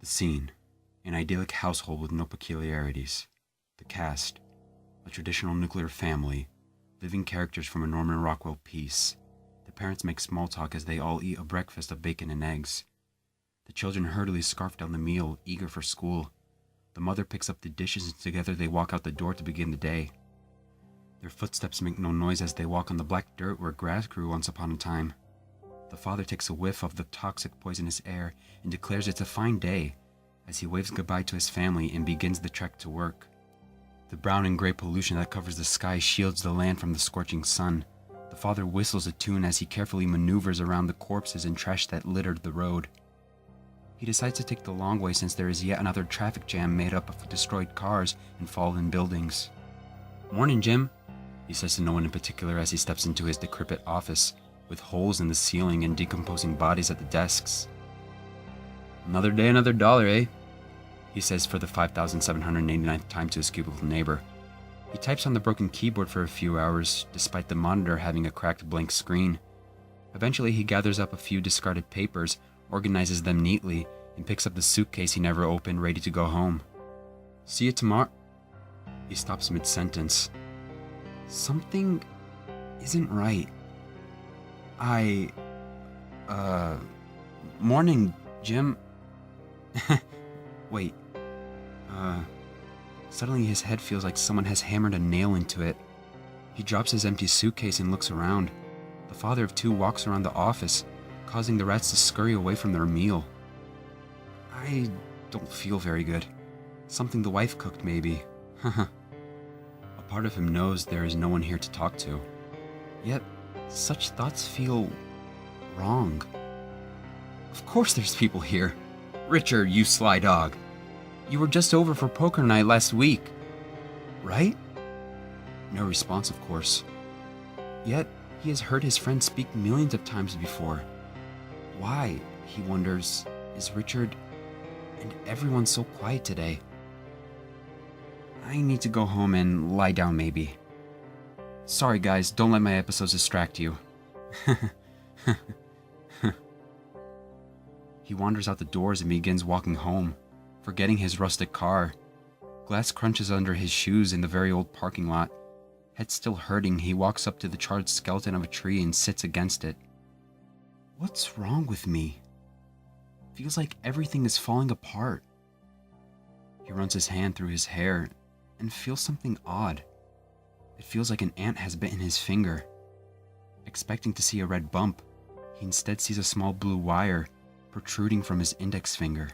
The scene: an idyllic household with no peculiarities. The cast: a traditional nuclear family, living characters from a Norman Rockwell piece. The parents make small talk as they all eat a breakfast of bacon and eggs. The children hurriedly scarf down the meal, eager for school. The mother picks up the dishes and together they walk out the door to begin the day. Their footsteps make no noise as they walk on the black dirt where grass grew once upon a time. The father takes a whiff of the toxic poisonous air and declares it's a fine day as he waves goodbye to his family and begins the trek to work. The brown and gray pollution that covers the sky shields the land from the scorching sun. The father whistles a tune as he carefully maneuvers around the corpses and trash that littered the road. He decides to take the long way since there is yet another traffic jam made up of destroyed cars and fallen buildings. "Morning, Jim," he says to no one in particular as he steps into his decrepit office, with holes in the ceiling and decomposing bodies at the desks. "Another day, another dollar, eh?" he says for the 5,789th time to his cubicle neighbor. He types on the broken keyboard for a few hours, despite the monitor having a cracked blank screen. Eventually, he gathers up a few discarded papers, organizes them neatly, and picks up the suitcase he never opened, ready to go home. "See you tomorrow." He stops mid-sentence. Something isn't right. Morning, Jim. Wait. Suddenly his head feels like someone has hammered a nail into it. He drops his empty suitcase and looks around. The father of two walks around the office, causing the rats to scurry away from their meal. I don't feel very good. Something the wife cooked, maybe. A part of him knows there is no one here to talk to. Yet, such thoughts feel wrong. Of course there's people here. "Richard, you sly dog. You were just over for poker night last week, right?" No response, of course. Yet, he has heard his friend speak millions of times before. Why, he wonders, is Richard and everyone so quiet today? I need to go home and lie down, maybe. Sorry, guys, don't let my episodes distract you. He wanders out the doors and begins walking home, forgetting his rustic car. Glass crunches under his shoes in the very old parking lot. Head still hurting, he walks up to the charred skeleton of a tree and sits against it. What's wrong with me? Feels like everything is falling apart. He runs his hand through his hair and feels something odd. It feels like an ant has bitten his finger. Expecting to see a red bump, he instead sees a small blue wire protruding from his index finger.